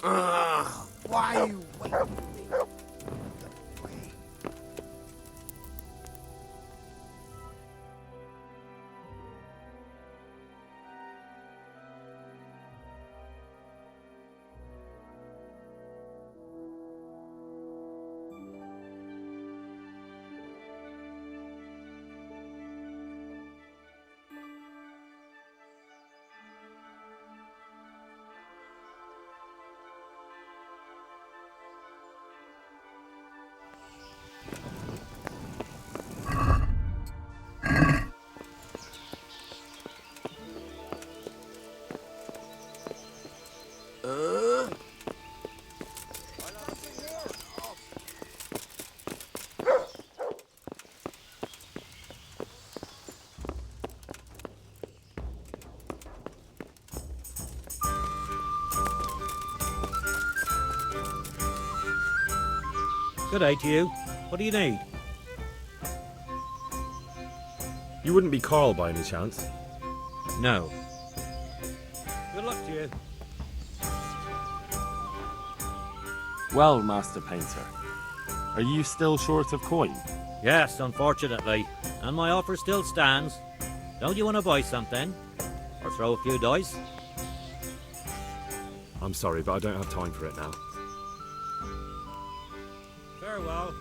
Why are you waiting for me? Good day to you. What do you need? You wouldn't be Carl by any chance? No. Good luck to you. Well, Master Painter, are you still short of coin? Yes, unfortunately. And my offer still stands. Don't you want to buy something? Or throw a few dice? I'm sorry, but I don't have time for it now. Farewell.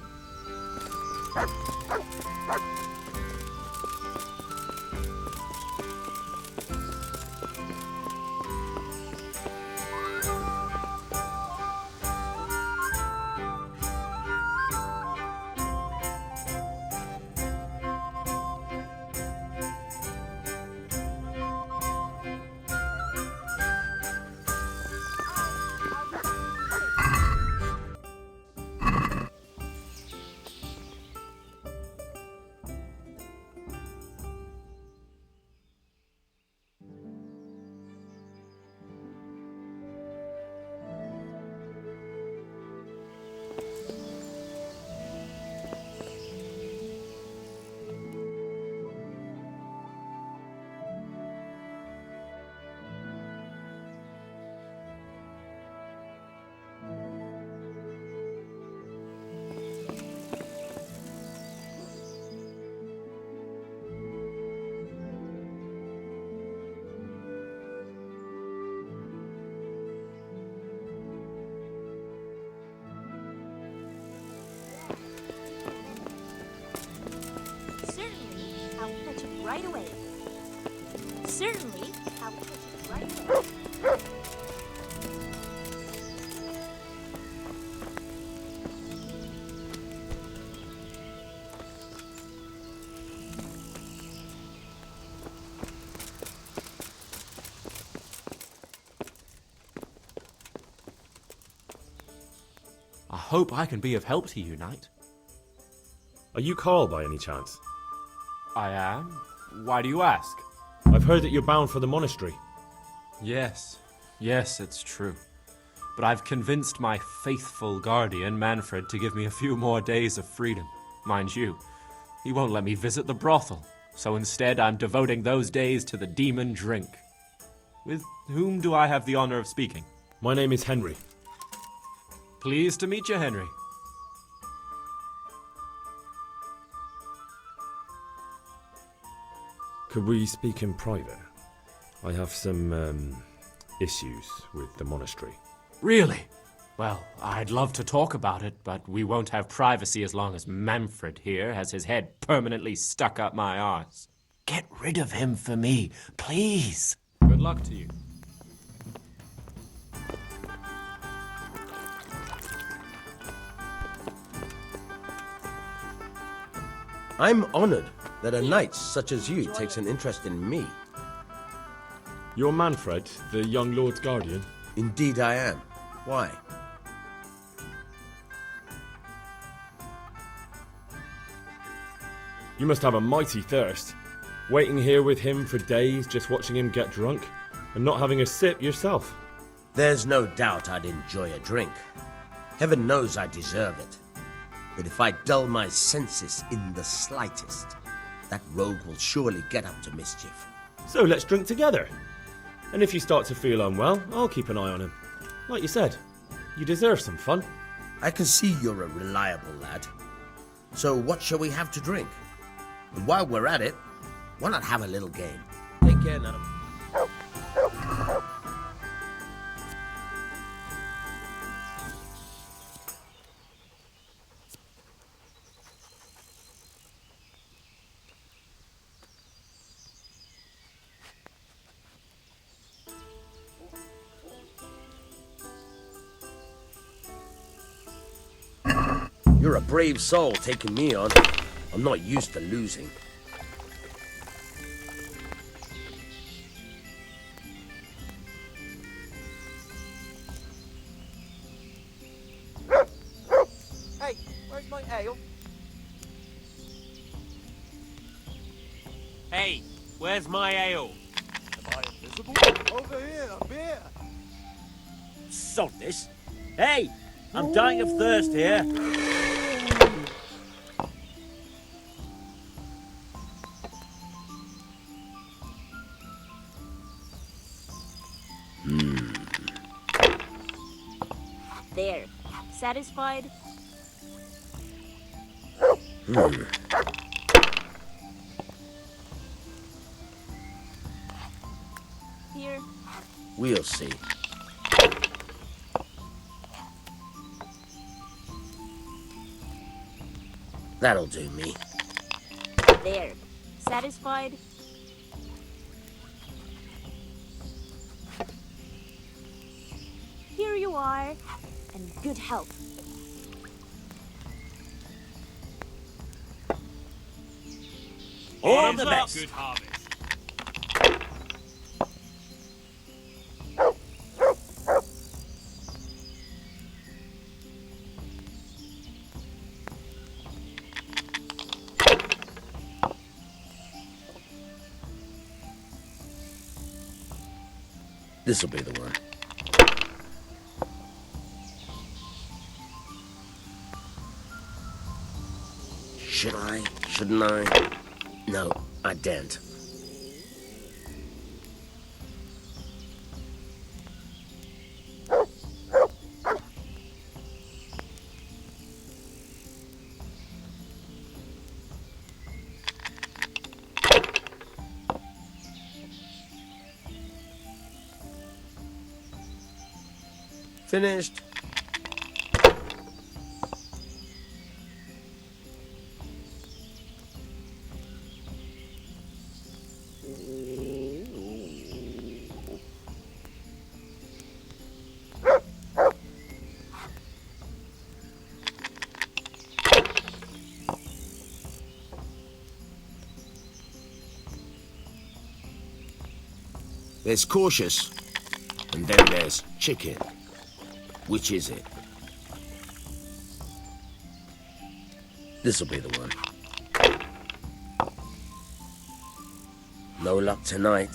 Right away. Certainly, I'll put it right away. I hope I can be of help to you, Knight. Are you Carl by any chance? I am. Why do you ask? I've heard that you're bound for the monastery. Yes, it's true. But I've convinced my faithful guardian, Manfred, to give me a few more days of freedom. Mind you, he won't let me visit the brothel, so instead I'm devoting those days to the demon drink. With whom do I have the honor of speaking? My name is Henry. Pleased to meet you, Henry. Could we speak in private? I have some, issues with the monastery. Really? Well, I'd love to talk about it, but we won't have privacy as long as Manfred here has his head permanently stuck up my arse. Get rid of him for me, please. Good luck to you. I'm honored that a knight such as you takes an interest in me. You're Manfred, the young lord's guardian? Indeed I am. Why? You must have a mighty thirst. Waiting here with him for days, just watching him get drunk, and not having a sip yourself. There's no doubt I'd enjoy a drink. Heaven knows I deserve it. But if I dull my senses in the slightest, that rogue will surely get up to mischief. So let's drink together. And if you start to feel unwell, I'll keep an eye on him. Like you said. You deserve some fun. I can see you're a reliable lad. So what shall we have to drink? And while we're at it, why not have a little game? Take care now. You're a brave soul taking me on. I'm not used to losing. Hey, where's my ale? Hey, where's my ale? Am I invisible? Over here, a beer. Sod this. Hey, I'm dying of thirst here. There. Satisfied? Here. We'll see. That'll do me. There. Satisfied? Here you are. And good health. All the best. Good harvest. This'll be the one. Should I? Shouldn't I? No, I daren't. Finished. There's cautious, and then there's chicken. Which is it? This'll be the one. No luck tonight.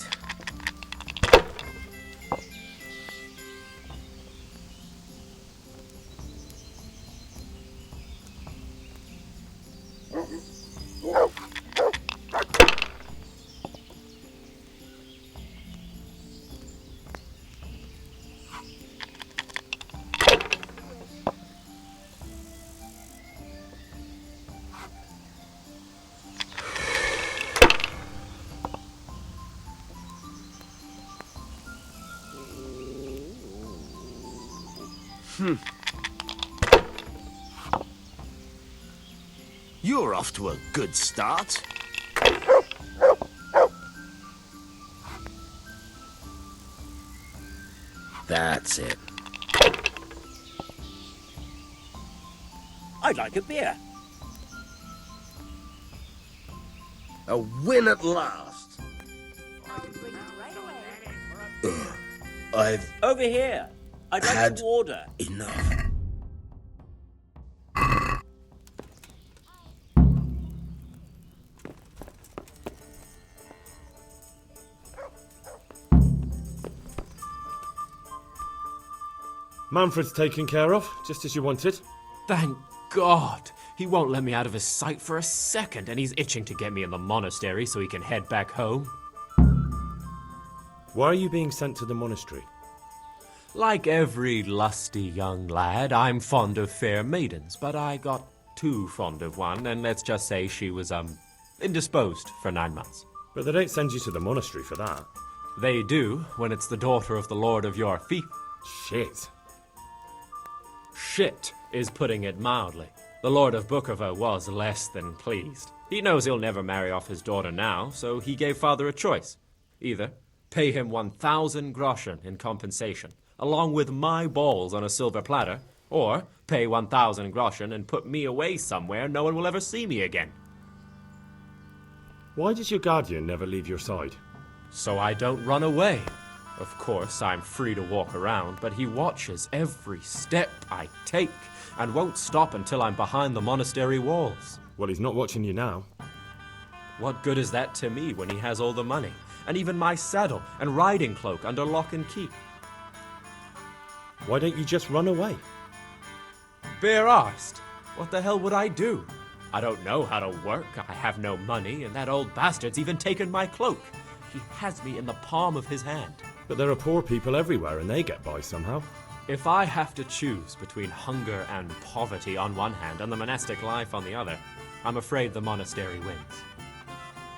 You're off to a good start. That's it. I'd like a beer. A win at last. I'll bring it right away. I've Over here. I'd like Had- to order. enough. Manfred's taken care of, just as you wanted. Thank God! He won't let me out of his sight for a second, and he's itching to get me in the monastery so he can head back home. Why are you being sent to the monastery? Like every lusty young lad, I'm fond of fair maidens, but I got too fond of one, and let's just say she was, indisposed for 9 months. But they don't send you to the monastery for that. They do, when it's the daughter of the lord of your fief. Shit. Shit is putting it mildly. The Lord of Bookover was less than pleased. He knows he'll never marry off his daughter now, so he gave father a choice. Either pay him 1,000 groschen in compensation, along with my balls on a silver platter, or pay 1,000 groschen and put me away somewhere no one will ever see me again. Why does your guardian never leave your side? So I don't run away. Of course, I'm free to walk around, but he watches every step I take and won't stop until I'm behind the monastery walls. Well, he's not watching you now. What good is that to me when he has all the money, and even my saddle and riding cloak under lock and key? Why don't you just run away? Bare arsed. What the hell would I do? I don't know how to work, I have no money, and that old bastard's even taken my cloak. He has me in the palm of his hand. But there are poor people everywhere and they get by somehow. If I have to choose between hunger and poverty on one hand and the monastic life on the other, I'm afraid the monastery wins.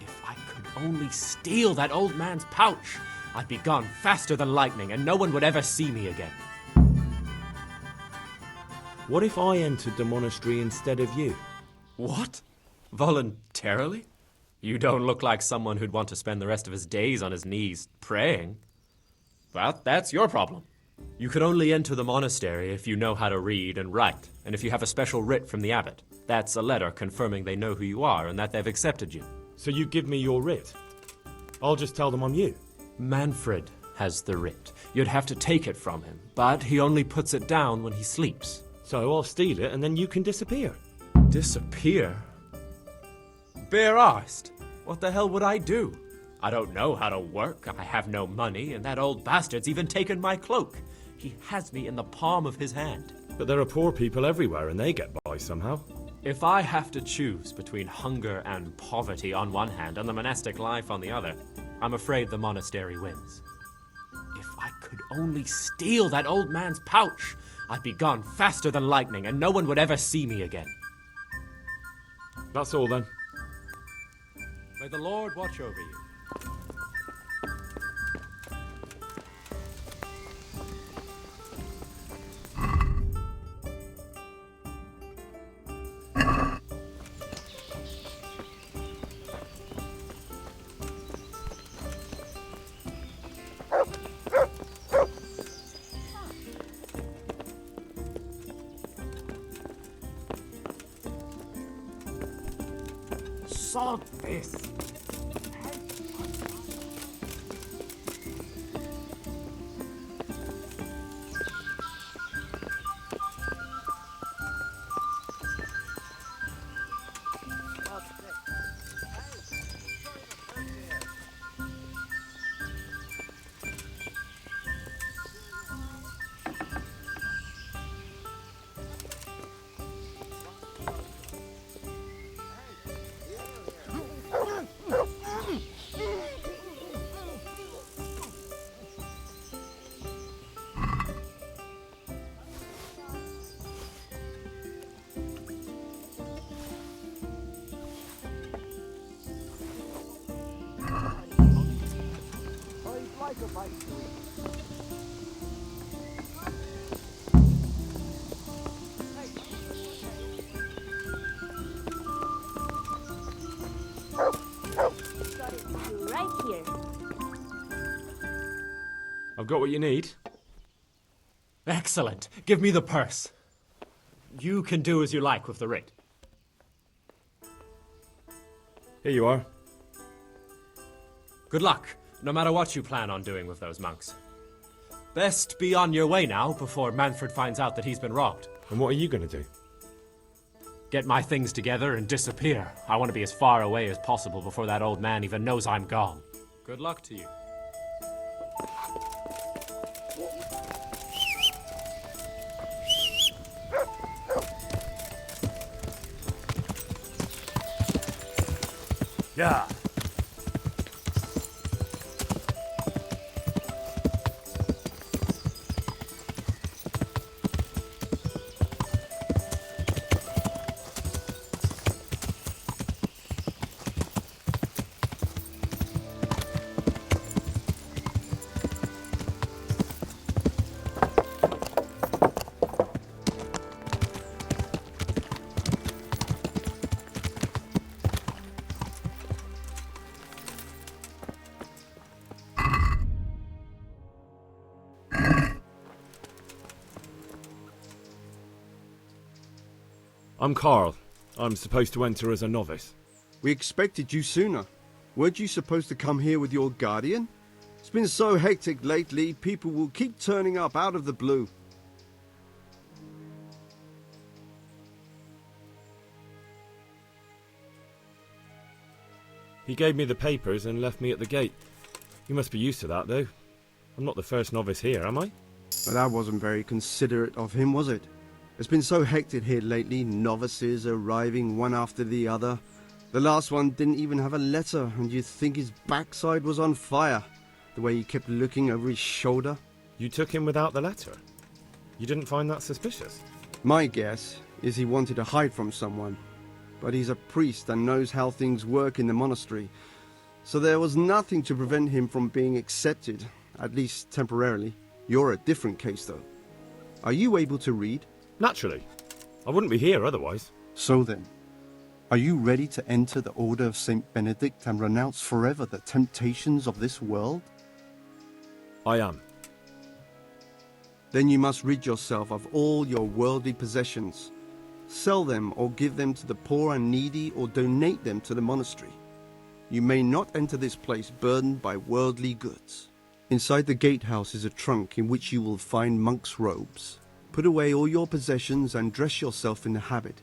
If I could only steal that old man's pouch, I'd be gone faster than lightning and no one would ever see me again. What if I entered the monastery instead of you? What? Voluntarily? You don't look like someone who'd want to spend the rest of his days on his knees praying. Well, that's your problem. You could only enter the monastery if you know how to read and write, and if you have a special writ from the abbot. That's a letter confirming they know who you are and that they've accepted you. So you give me your writ? I'll just tell them I'm you. Manfred has the writ. You'd have to take it from him, but he only puts it down when he sleeps. So I'll steal it and then you can disappear. Disappear? Bare arsed. What the hell would I do? I don't know how to work, I have no money, and that old bastard's even taken my cloak. He has me in the palm of his hand. But there are poor people everywhere and they get by somehow. If I have to choose between hunger and poverty on one hand and the monastic life on the other, I'm afraid the monastery wins. If I could only steal that old man's pouch, I'd be gone faster than lightning and no one would ever see me again. That's all then. May the Lord watch over you. Sod this! Right here. I've got what you need. Excellent. Give me the purse. You can do as you like with the writ. Here you are. Good luck, no matter what you plan on doing with those monks. Best be on your way now before Manfred finds out that he's been robbed. And what are you going to do? Get my things together and disappear. I want to be as far away as possible before that old man even knows I'm gone. Good luck to you. Yeah. I'm Carl. I'm supposed to enter as a novice. We expected you sooner. Weren't you supposed to come here with your guardian? It's been so hectic lately, people will keep turning up out of the blue. He gave me the papers and left me at the gate. You must be used to that, though. I'm not the first novice here, am I? But that wasn't very considerate of him, was it? It's been so hectic here lately, novices arriving one after the other. The last one didn't even have a letter, and you'd think his backside was on fire, the way he kept looking over his shoulder. You took him without the letter? You didn't find that suspicious? My guess is he wanted to hide from someone, but he's a priest and knows how things work in the monastery, so there was nothing to prevent him from being accepted, at least temporarily. You're a different case, though. Are you able to read? Naturally. I wouldn't be here otherwise. So then, are you ready to enter the Order of Saint Benedict and renounce forever the temptations of this world? I am. Then you must rid yourself of all your worldly possessions. Sell them or give them to the poor and needy or donate them to the monastery. You may not enter this place burdened by worldly goods. Inside the gatehouse is a trunk in which you will find monk's robes. Put away all your possessions and dress yourself in the habit.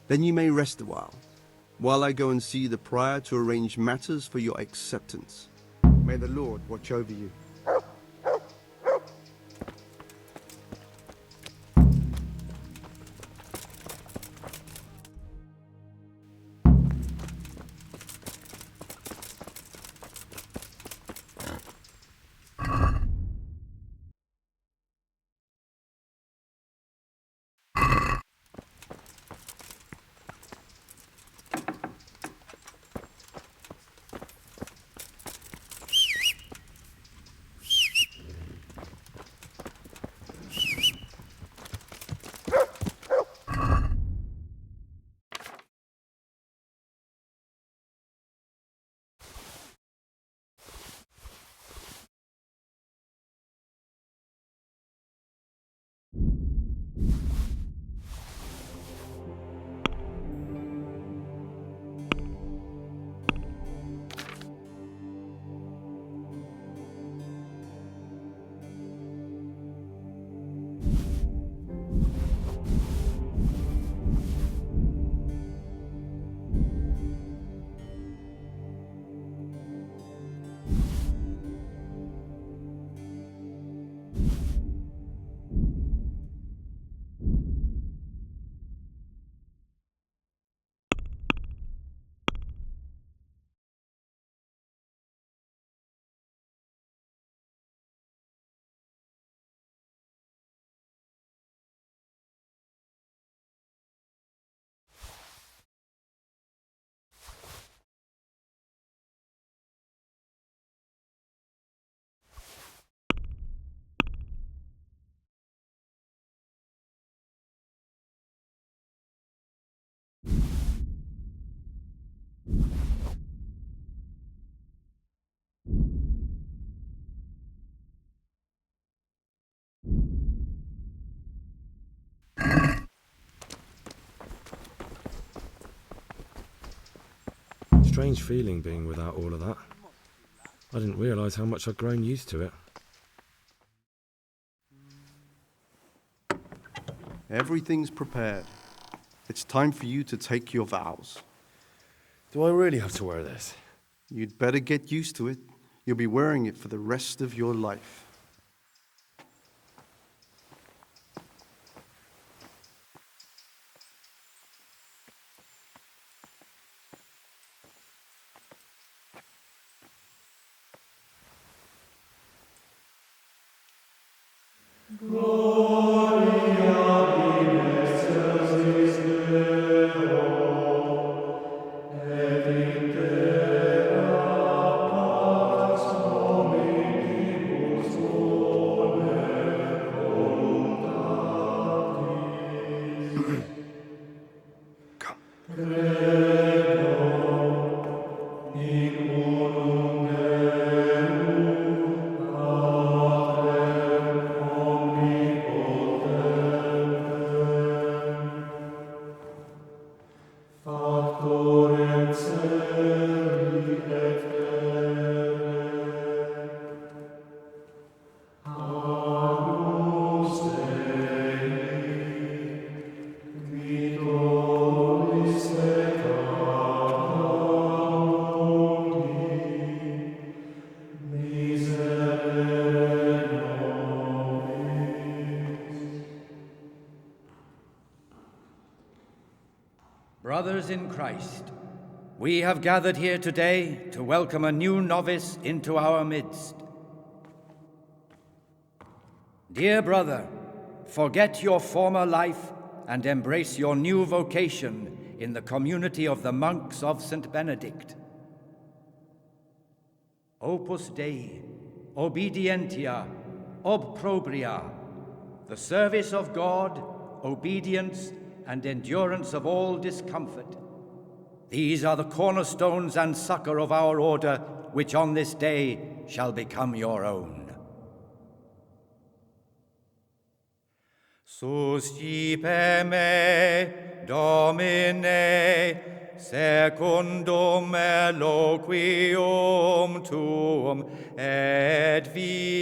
Then you may rest a while I go and see the prior to arrange matters for your acceptance. May the Lord watch over you. Strange feeling being without all of that. I didn't realise how much I'd grown used to it. Everything's prepared. It's time for you to take your vows. Do I really have to wear this? You'd better get used to it. You'll be wearing it for the rest of your life. Brothers in Christ, we have gathered here today to welcome a new novice into our midst. Dear brother, forget your former life and embrace your new vocation in the community of the monks of St. Benedict. Opus Dei, obedientia, obprobria, the service of God, obedience, and endurance of all discomfort. These are the cornerstones and succor of our order, which on this day shall become your own. Suscipe me, Domine, secundum eloquium tuum et vivam,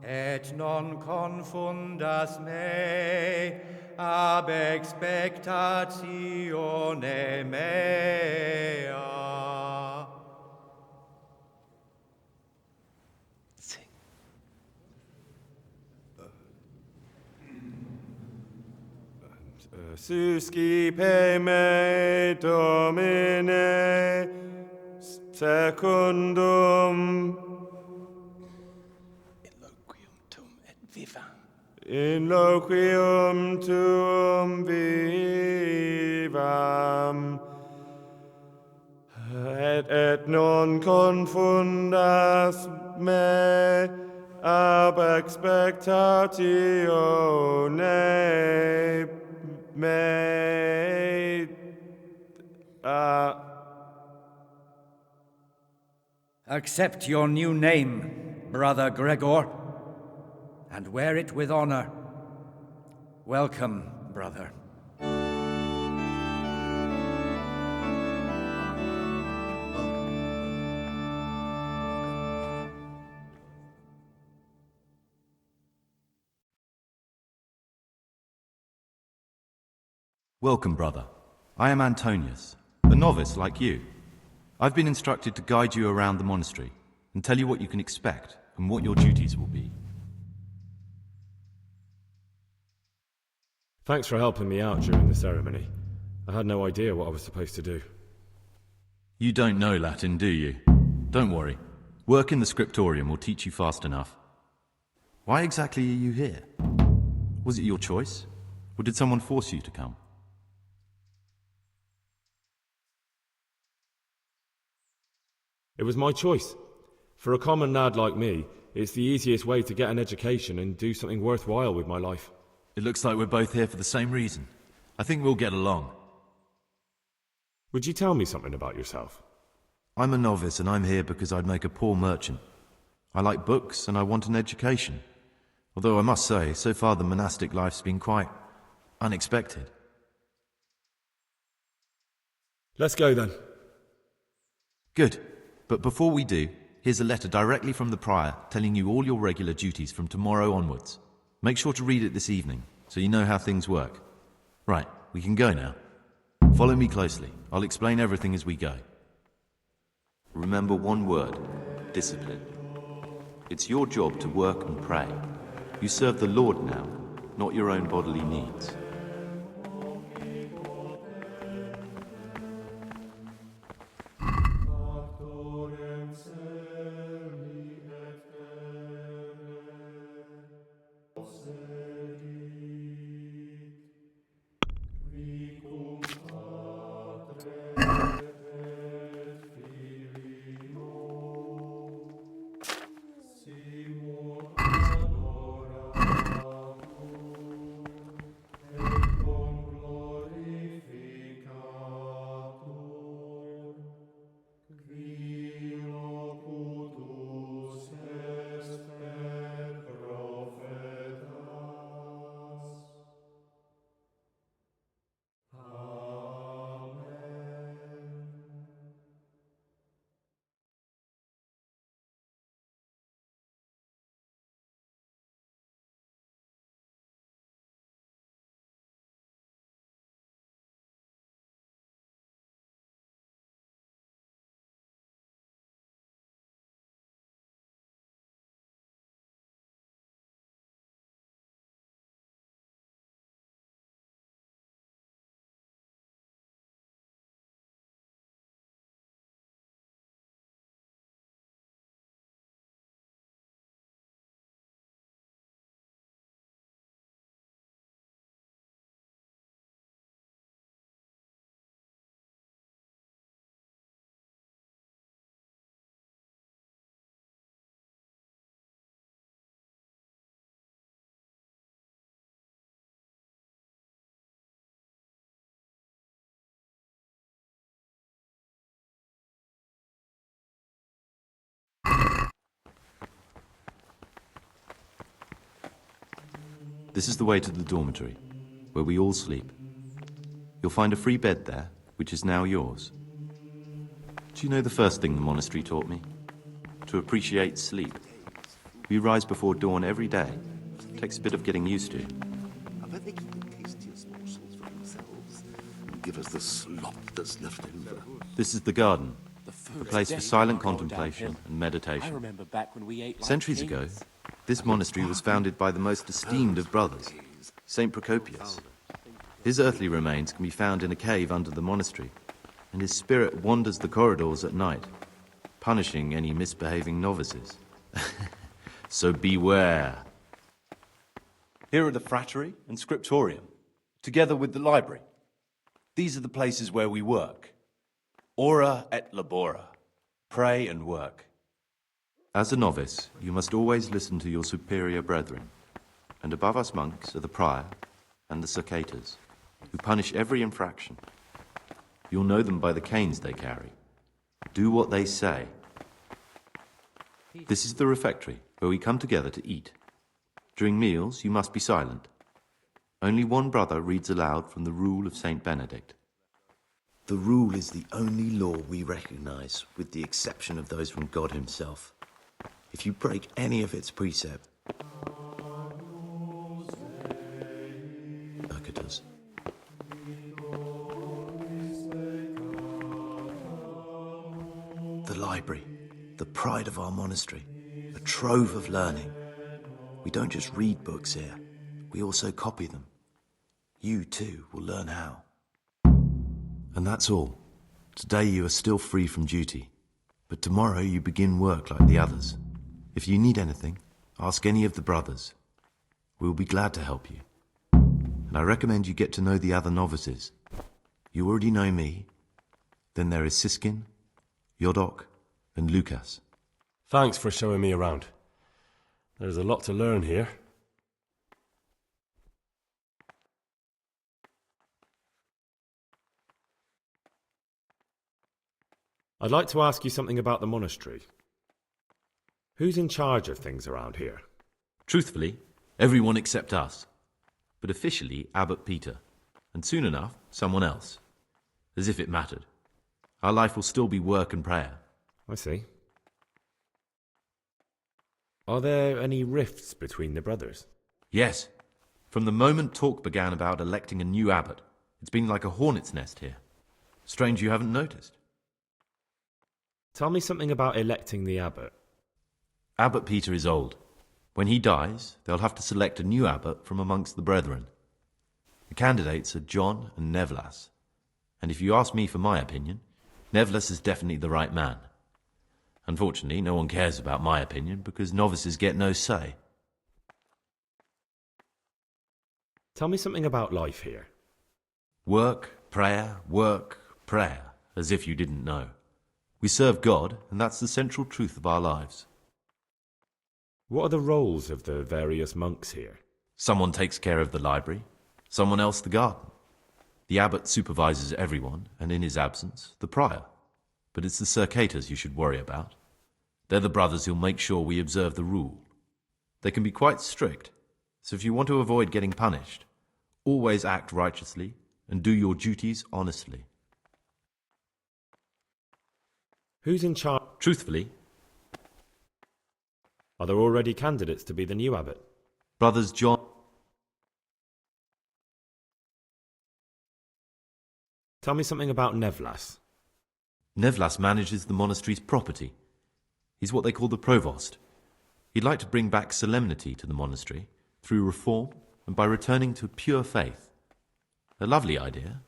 et non confundas me ab expectatione mea. Suscipe me, Domine, secundum in loquium tuum vivam, et non confundas me ab expectatione mea. Accept your new name, Brother Gregor, and wear it with honor. Welcome, brother. Welcome, brother. I am Antonius, a novice like you. I've been instructed to guide you around the monastery and tell you what you can expect and what your duties will be. Thanks for helping me out during the ceremony. I had no idea what I was supposed to do. You don't know Latin, do you? Don't worry. Work in the scriptorium will teach you fast enough. Why exactly are you here? Was it your choice? Or did someone force you to come? It was my choice. For a common lad like me, it's the easiest way to get an education and do something worthwhile with my life. It looks like we're both here for the same reason. I think we'll get along. Would you tell me something about yourself? I'm a novice and I'm here because I'd make a poor merchant. I like books and I want an education. Although I must say, so far the monastic life's been quite unexpected. Let's go then. Good. But before we do, here's a letter directly from the prior telling you all your regular duties from tomorrow onwards. Make sure to read it this evening, so you know how things work. Right, we can go now. Follow me closely. I'll explain everything as we go. Remember one word: discipline. It's your job to work and pray. You serve the Lord now, not your own bodily needs. This is the way to the dormitory, where we all sleep. You'll find a free bed there, which is now yours. Do you know the first thing the monastery taught me? To appreciate sleep. We rise before dawn every day. Takes a bit of getting used to. I bet they keep the tastiest morsels for themselves and give us the slop that's left over. This is the garden, The a place for silent contemplation and meditation. I remember back when we ate like Centuries kings. ago, this monastery was founded by the most esteemed of brothers, Saint Procopius. His earthly remains can be found in a cave under the monastery, and his spirit wanders the corridors at night, punishing any misbehaving novices. So beware. Here are the frattery and scriptorium, together with the library. These are the places where we work. Ora et labora. Pray and work. As a novice, you must always listen to your superior brethren, and above us monks are the prior and the circators, who punish every infraction. You'll know them by the canes they carry. Do what they say. This is the refectory, where we come together to eat. During meals, you must be silent. Only one brother reads aloud from the Rule of Saint Benedict. The rule is the only law we recognize, with the exception of those from God himself. If you break any of its precept, Urquhart. The library, the pride of our monastery, a trove of learning. We don't just read books here, we also copy them. You too will learn how. And that's all. Today you are still free from duty, but tomorrow you begin work like the others. If you need anything, ask any of the brothers. We will be glad to help you. And I recommend you get to know the other novices. You already know me. Then there is Siskin, Yodok, and Lucas. Thanks for showing me around. There's a lot to learn here. I'd like to ask you something about the monastery. Who's in charge of things around here? Truthfully, everyone except us. But officially, Abbot Peter. And soon enough, someone else. As if it mattered. Our life will still be work and prayer. I see. Are there any rifts between the brothers? Yes. From the moment talk began about electing a new abbot, it's been like a hornet's nest here. Strange you haven't noticed. Tell me something about electing the abbot. Abbot Peter is old. When he dies, they'll have to select a new abbot from amongst the brethren. The candidates are John and Nevlas. And if you ask me for my opinion, Nevlas is definitely the right man. Unfortunately, no one cares about my opinion because novices get no say. Tell me something about life here. Work, prayer, as if you didn't know. We serve God, and that's the central truth of our lives. What are the roles of the various monks here? Someone takes care of the library, someone else the garden. The abbot supervises everyone, and in his absence, the prior. But it's the circators you should worry about. They're the brothers who'll make sure we observe the rule. They can be quite strict, so if you want to avoid getting punished, always act righteously and do your duties honestly. Who's in charge? Truthfully, Are there already candidates to be the new abbot? brothers John... Tell me something about Nevlas. Nevlas manages the monastery's property. He's what they call the provost. He'd like to bring back solemnity to the monastery through reform and by returning to pure faith. A lovely idea,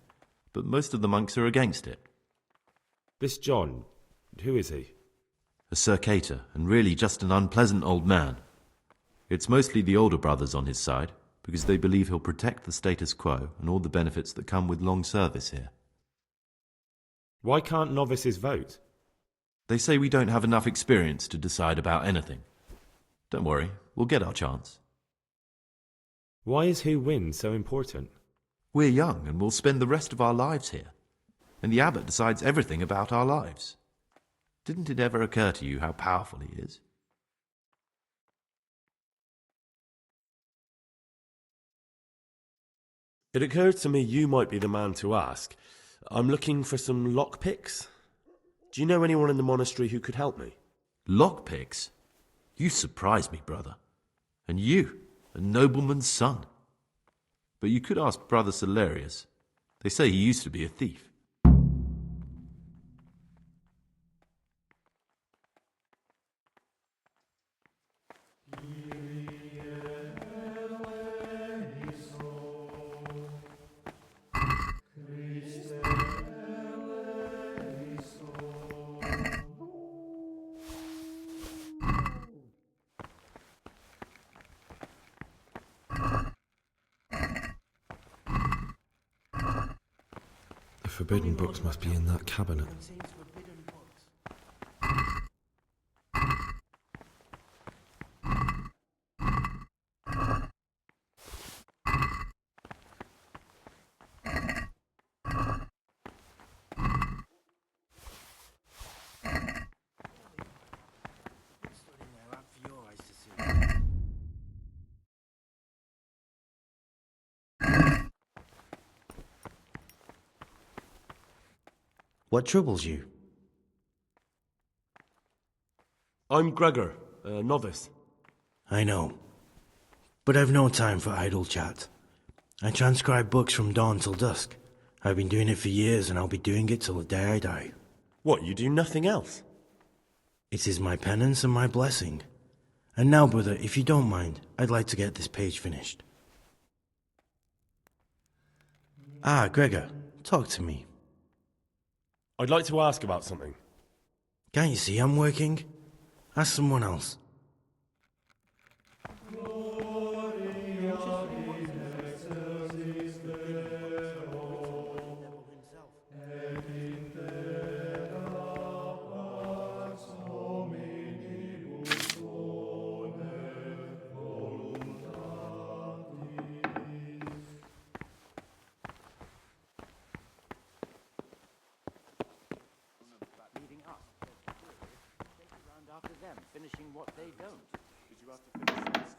but most of the monks are against it. This John, who is he? A circator, and really just an unpleasant old man. It's mostly the older brothers on his side, because they believe he'll protect the status quo and all the benefits that come with long service here. Why can't novices vote? They say we don't have enough experience to decide about anything. Don't worry, we'll get our chance. Why is who wins so important? We're young and we'll spend the rest of our lives here. And the abbot decides everything about our lives. Didn't it ever occur to you how powerful he is? It occurred to me you might be the man to ask. I'm looking for some lockpicks. Do you know anyone in the monastery who could help me? Lockpicks? You surprise me, brother. And you, a nobleman's son. But you could ask Brother Celerius. They say he used to be a thief. The forbidden books must be in that cabinet. What troubles you? I'm Gregor, a novice. I know. But I've no time for idle chat. I transcribe books from dawn till dusk. I've been doing it for years, and I'll be doing it till the day I die. What, you do nothing else? It is my penance and my blessing. And now, brother, if you don't mind, I'd like to get this page finished. Ah, Gregor, talk to me. I'd like to ask about something. Can't you see I'm working? Ask someone else. Finishing what they don't. Did you have to finish this?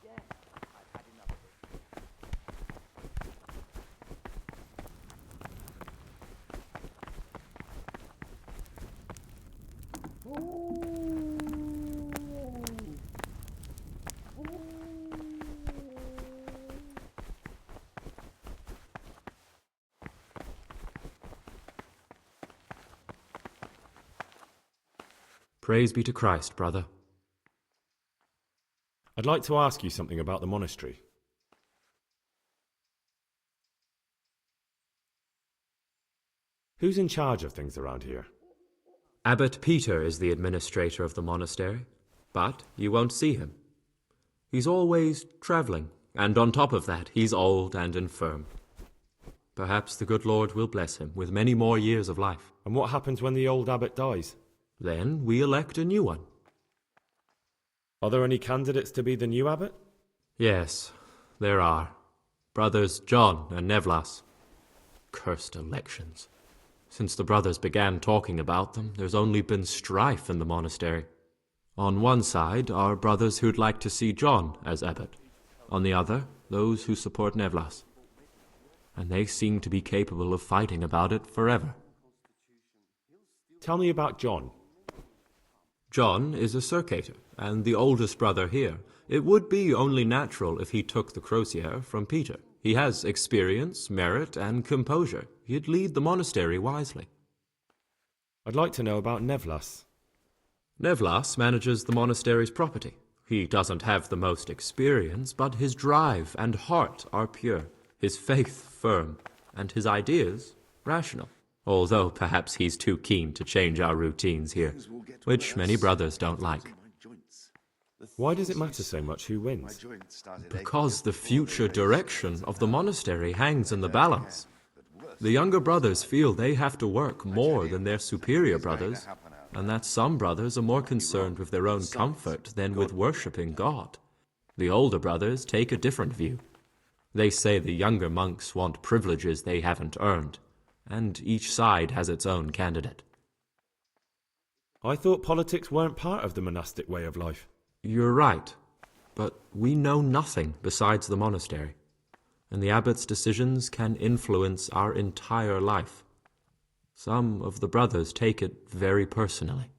Yeah, I've had enough Praise be to Christ, brother. I'd like to ask you something about the monastery. Who's in charge of things around here? Abbot Peter is the administrator of the monastery, but you won't see him. He's always travelling, and on top of that, he's old and infirm. Perhaps the good Lord will bless him with many more years of life. And what happens when the old abbot dies? Then we elect a new one. Are there any candidates to be the new abbot? Yes, there are. Brothers John and Nevlas. Cursed elections. Since the brothers began talking about them, there's only been strife in the monastery. On one side are brothers who'd like to see John as abbot. On the other, those who support Nevlas. And they seem to be capable of fighting about it forever. Tell me about John. John is a surcator, and the oldest brother here. It would be only natural if he took the crosier from Peter. He has experience, merit, and composure. He'd lead the monastery wisely. I'd like to know about Nevlas. Nevlas manages the monastery's property. He doesn't have the most experience, but his drive and heart are pure, his faith firm, and his ideas rational. Although perhaps he's too keen to change our routines here, which many brothers don't like. Why does it matter so much who wins? Because the future direction of the monastery hangs in the balance. The younger brothers feel they have to work more than their superior brothers, and that some brothers are more concerned with their own comfort than with worshipping God. The older brothers take a different view. They say the younger monks want privileges they haven't earned, and each side has its own candidate. I thought politics weren't part of the monastic way of life. You're right, but we know nothing besides the monastery. and the abbot's decisions can influence our entire life. Some of the brothers take it very personally.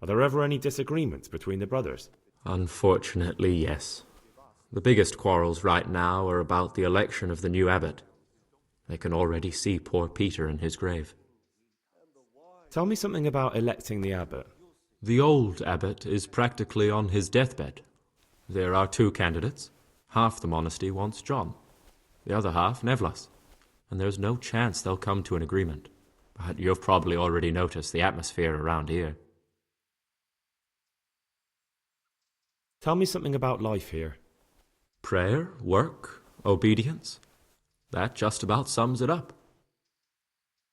Are there ever any disagreements between the brothers? Unfortunately, yes. The biggest quarrels right now are about the election of the new abbot. They can already see poor Peter in his grave. Tell me something about electing the abbot. The old abbot is practically on his deathbed. There are 2 candidates. Half the monastery wants John, the other half Nevlas, and there's no chance they'll come to an agreement. But you've probably already noticed the atmosphere around here. Tell me something about life here. Prayer, work, obedience. That just about sums it up.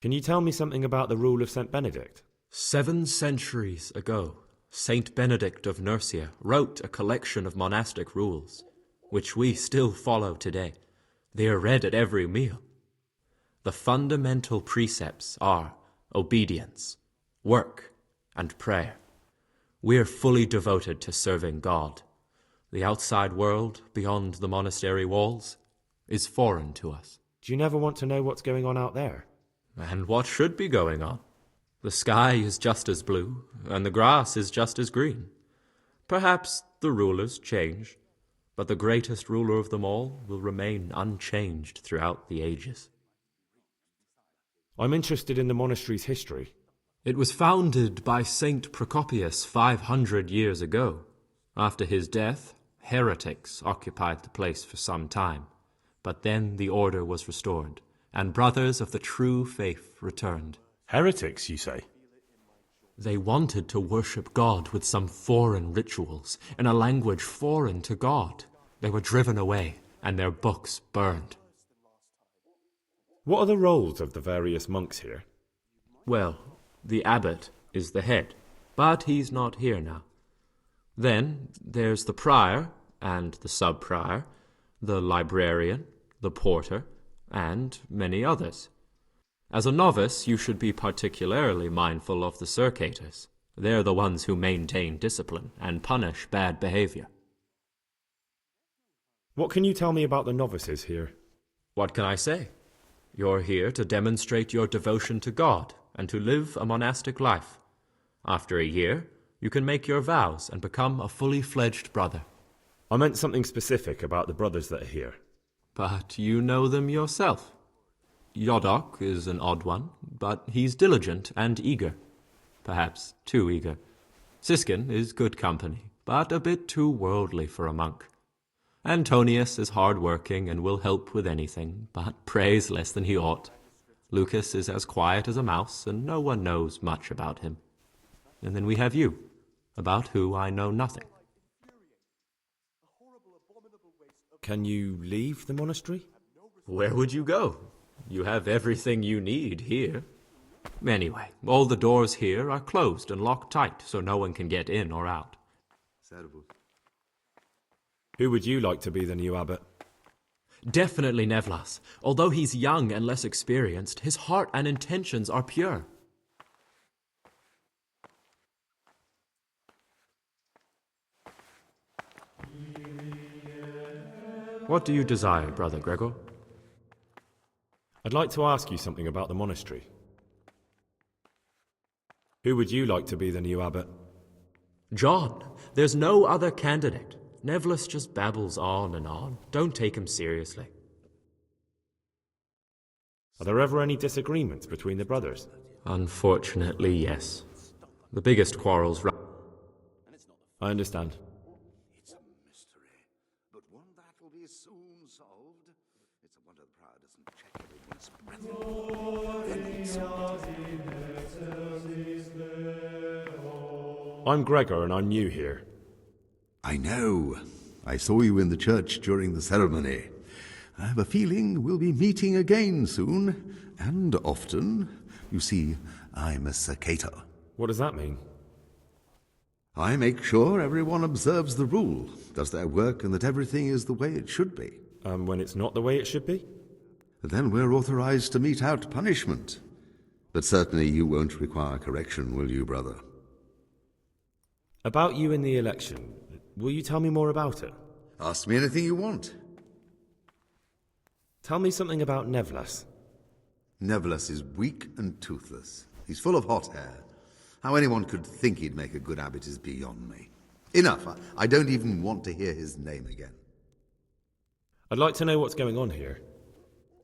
Can you tell me something about the rule of St. Benedict? 7 centuries ago, Saint Benedict of Nursia wrote a collection of monastic rules, which we still follow today. They are read at every meal. The fundamental precepts are obedience, work, and prayer. We're fully devoted to serving God. The outside world, beyond the monastery walls, is foreign to us. Do you never want to know what's going on out there? And what should be going on? The sky is just as blue, and the grass is just as green. Perhaps the rulers change, but the greatest ruler of them all will remain unchanged throughout the ages. I'm interested in the monastery's history. It was founded by Saint Procopius 500 years ago. After his death, heretics occupied the place for some time, but then the order was restored, and brothers of the true faith returned. Heretics, you say? They wanted to worship God with some foreign rituals, in a language foreign to God. They were driven away, and their books burned. What are the roles of the various monks here? Well, the abbot is the head, but he's not here now. Then there's the prior and the sub-prior, the librarian, the porter, and many others. As a novice, you should be particularly mindful of the circators. They're the ones who maintain discipline and punish bad behavior. What can you tell me about the novices here? What can I say? You're here to demonstrate your devotion to God and to live a monastic life. After a year, you can make your vows and become a fully fledged brother. I meant something specific about the brothers that are here. But you know them yourself. Yodok is an odd one, but he's diligent and eager. Perhaps too eager. Siskin is good company, but a bit too worldly for a monk. Antonius is hard-working and will help with anything, but prays less than he ought. Lucas is as quiet as a mouse, and no one knows much about him. And then we have you, about who I know nothing. Can you leave the monastery? Where would you go? You have everything you need here. Anyway, all the doors here are closed and locked tight, so no one can get in or out. Who would you like to be the new abbot? Definitely Nevlas. Although he's young and less experienced, his heart and intentions are pure. What do you desire, Brother Gregor? I'd like to ask you something about the monastery. Who would you like to be the new abbot? John. There's no other candidate. Nevlas just babbles on and on. Don't take him seriously. Are there ever any disagreements between the brothers? Unfortunately, yes. The biggest quarrels... I understand. It's a mystery, but one that will be soon solved. It's a wonder the prior doesn't check everyone's breath. I'm Gregor and I'm new here. I know. I saw you in the church during the ceremony. I have a feeling we'll be meeting again soon, and often. You see, I'm a circator. What does that mean? I make sure everyone observes the rule, does their work, and that everything is the way it should be. And when it's not the way it should be? Then we're authorized to mete out punishment. But certainly you won't require correction, will you, brother? About you in the election. Will you tell me more about it? Ask me anything you want. Tell me something about Nevlas. Nevlas is weak and toothless. He's full of hot hair. How anyone could think he'd make a good abbot is beyond me. Enough. I don't even want to hear his name again. I'd like to know what's going on here.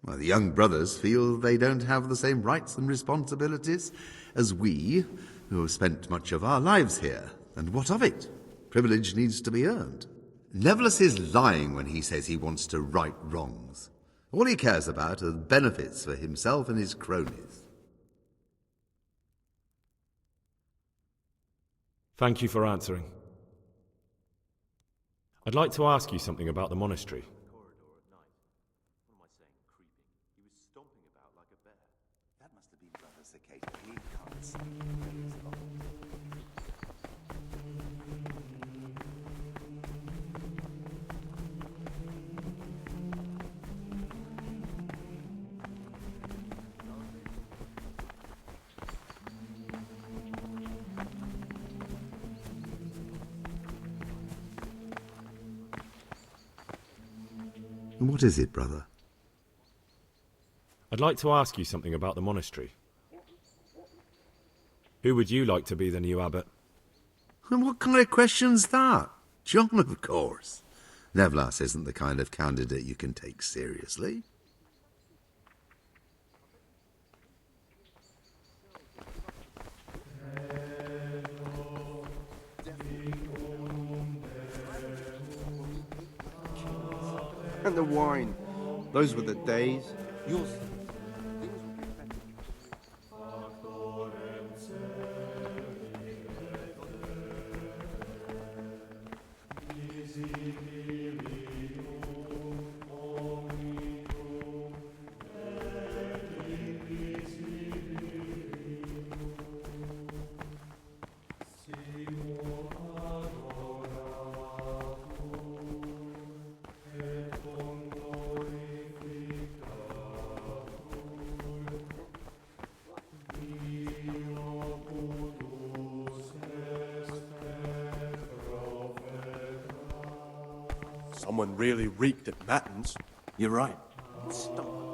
Well, the young brothers feel they don't have the same rights and responsibilities as we, who have spent much of our lives here. And what of it? Privilege needs to be earned. Nevlas is lying when he says he wants to right wrongs. All he cares about are the benefits for himself and his cronies. Thank you for answering. I'd like to ask you something about the monastery. That must have been Brother Cicada. He can't see. What is it, brother? I'd like to ask you something about the monastery. Who would you like to be the new abbot? And what kind of question's that? John, of course. Nevlas isn't the kind of candidate you can take seriously. And the wine. Those were the days. Yours. Someone really reeked at matins. You're right. Stop.